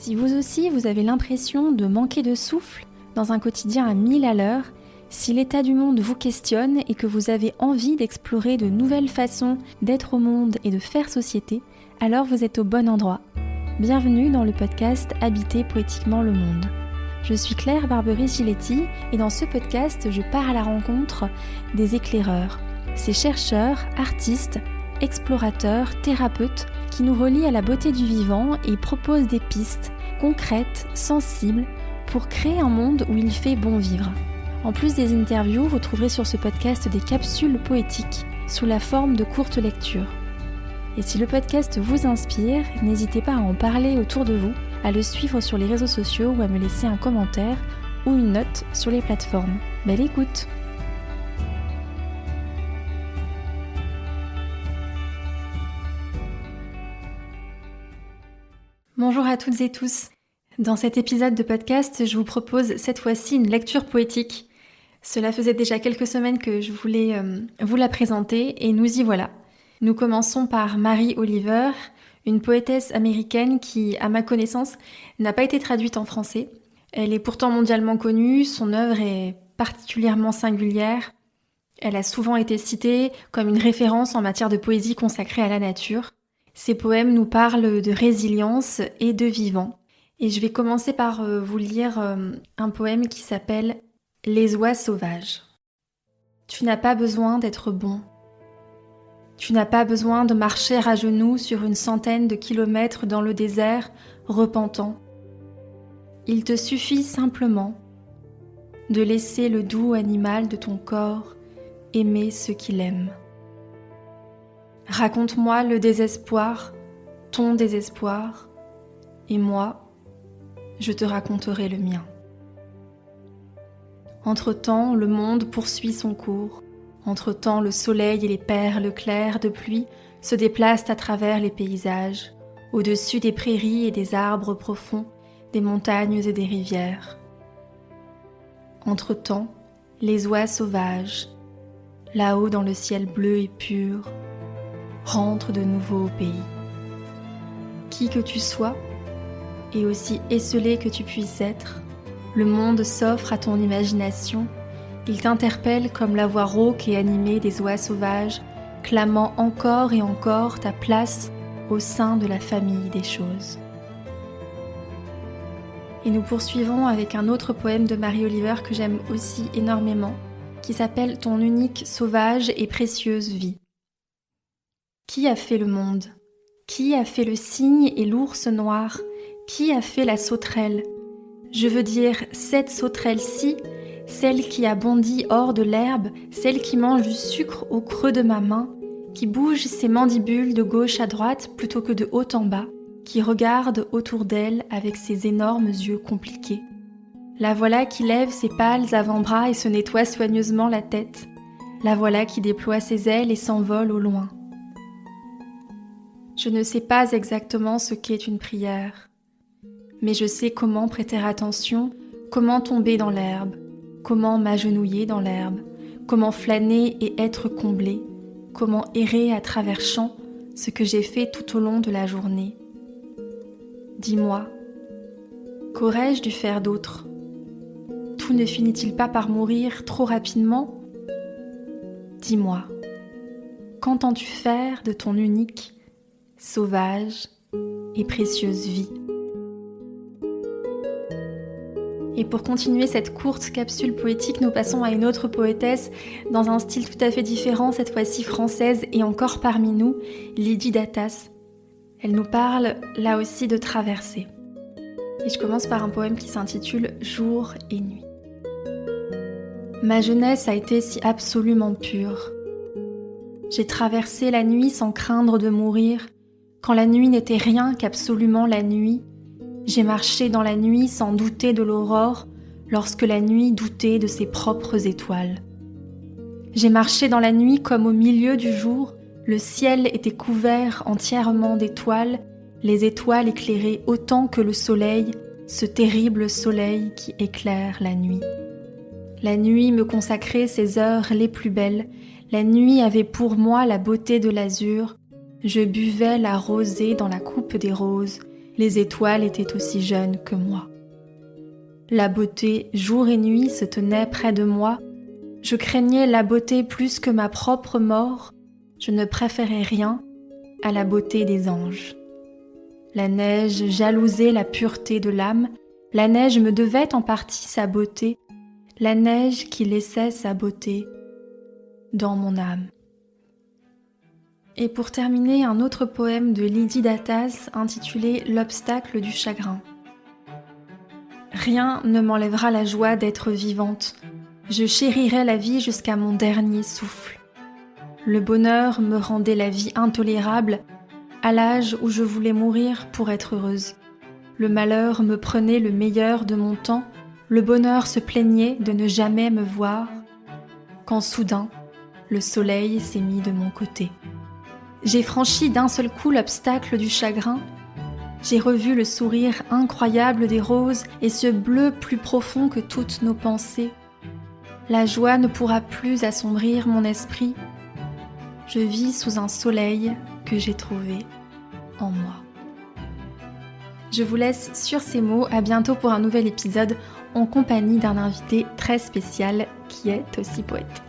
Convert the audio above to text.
Si vous aussi vous avez l'impression de manquer de souffle dans un quotidien à 1000 à l'heure, si l'état du monde vous questionne et que vous avez envie d'explorer de nouvelles façons d'être au monde et de faire société, alors vous êtes au bon endroit. Bienvenue dans le podcast Habiter poétiquement le monde. Je suis Claire Barbery-Giletti et dans ce podcast, je pars à la rencontre des éclaireurs, ces chercheurs, artistes, explorateurs, thérapeutes qui nous relient à la beauté du vivant et proposent des pistes concrètes, sensibles, pour créer un monde où il fait bon vivre. En plus des interviews, vous trouverez sur ce podcast des capsules poétiques sous la forme de courtes lectures. Et si le podcast vous inspire, n'hésitez pas à en parler autour de vous, à le suivre sur les réseaux sociaux ou à me laisser un commentaire ou une note sur les plateformes. Belle écoute! Bonjour à toutes et tous. Dans cet épisode de podcast, je vous propose cette fois-ci une lecture poétique. Cela faisait déjà quelques semaines que je voulais vous la présenter et nous y voilà. Nous commençons par Mary Oliver, une poétesse américaine qui, à ma connaissance, n'a pas été traduite en français. Elle est pourtant mondialement connue, son œuvre est particulièrement singulière. Elle a souvent été citée comme une référence en matière de poésie consacrée à la nature. Ses poèmes nous parlent de résilience et de vivant. Et je vais commencer par vous lire un poème qui s'appelle « Les oies sauvages ». Tu n'as pas besoin d'être bon. Tu n'as pas besoin de marcher à genoux sur une centaine de kilomètres dans le désert, repentant. Il te suffit simplement de laisser le doux animal de ton corps aimer ce qu'il aime. Raconte-moi le désespoir, ton désespoir, et moi, je te raconterai le mien. Entre-temps, le monde poursuit son cours. Entre-temps, le soleil et les perles claires de pluie se déplacent à travers les paysages, au-dessus des prairies et des arbres profonds, des montagnes et des rivières. Entre-temps, les oies sauvages, là-haut dans le ciel bleu et pur, rentrent de nouveau au pays. Qui que tu sois, et aussi esselé que tu puisses être, le monde s'offre à ton imagination. Il t'interpelle comme la voix rauque et animée des oies sauvages, clamant encore et encore ta place au sein de la famille des choses. Et nous poursuivons avec un autre poème de Mary Oliver que j'aime aussi énormément, qui s'appelle « Ton unique, sauvage et précieuse vie ». Qui a fait le monde? Qui a fait le cygne et l'ours noir? Qui a fait la sauterelle? Je veux dire, cette sauterelle-ci, celle qui a bondi hors de l'herbe, celle qui mange du sucre au creux de ma main, qui bouge ses mandibules de gauche à droite plutôt que de haut en bas, qui regarde autour d'elle avec ses énormes yeux compliqués. La voilà qui lève ses pâles avant-bras et se nettoie soigneusement la tête. La voilà qui déploie ses ailes et s'envole au loin. Je ne sais pas exactement ce qu'est une prière, mais je sais comment prêter attention, comment tomber dans l'herbe, comment m'agenouiller dans l'herbe, comment flâner et être comblé, comment errer à travers champs, ce que j'ai fait tout au long de la journée. Dis-moi, qu'aurais-je dû faire d'autre? Tout ne finit-il pas par mourir trop rapidement? Dis-moi, qu'entends-tu faire de ton unique, sauvage et précieuse vie? Et pour continuer cette courte capsule poétique, nous passons à une autre poétesse dans un style tout à fait différent, cette fois-ci française et encore parmi nous, Lydie Datas. Elle nous parle là aussi de traversée. Et je commence par un poème qui s'intitule « Jour et nuit ». Ma jeunesse a été si absolument pure. J'ai traversé la nuit sans craindre de mourir. Quand la nuit n'était rien qu'absolument la nuit, j'ai marché dans la nuit sans douter de l'aurore, lorsque la nuit doutait de ses propres étoiles. J'ai marché dans la nuit comme au milieu du jour, le ciel était couvert entièrement d'étoiles, les étoiles éclairaient autant que le soleil, ce terrible soleil qui éclaire la nuit. La nuit me consacrait ses heures les plus belles, la nuit avait pour moi la beauté de l'azur, je buvais la rosée dans la coupe des roses, Les étoiles étaient aussi jeunes que moi. La beauté, jour et nuit, se tenait près de moi. Je craignais la beauté plus que ma propre mort. Je ne préférais rien à la beauté des anges. La neige jalousait la pureté de l'âme. La neige me devait en partie sa beauté. La neige qui laissait sa beauté dans mon âme. Et pour terminer, un autre poème de Lydie Datas intitulé « L'obstacle du chagrin ». Rien ne m'enlèvera la joie d'être vivante. Je chérirai la vie jusqu'à mon dernier souffle. Le bonheur me rendait la vie intolérable à l'âge où je voulais mourir pour être heureuse. Le malheur me prenait le meilleur de mon temps. Le bonheur se plaignait de ne jamais me voir. Quand soudain, le soleil s'est mis de mon côté. J'ai franchi d'un seul coup l'obstacle du chagrin. J'ai revu le sourire incroyable des roses et ce bleu plus profond que toutes nos pensées. La joie ne pourra plus assombrir mon esprit. Je vis sous un soleil que j'ai trouvé en moi. Je vous laisse sur ces mots. À bientôt pour un nouvel épisode en compagnie d'un invité très spécial qui est aussi poète.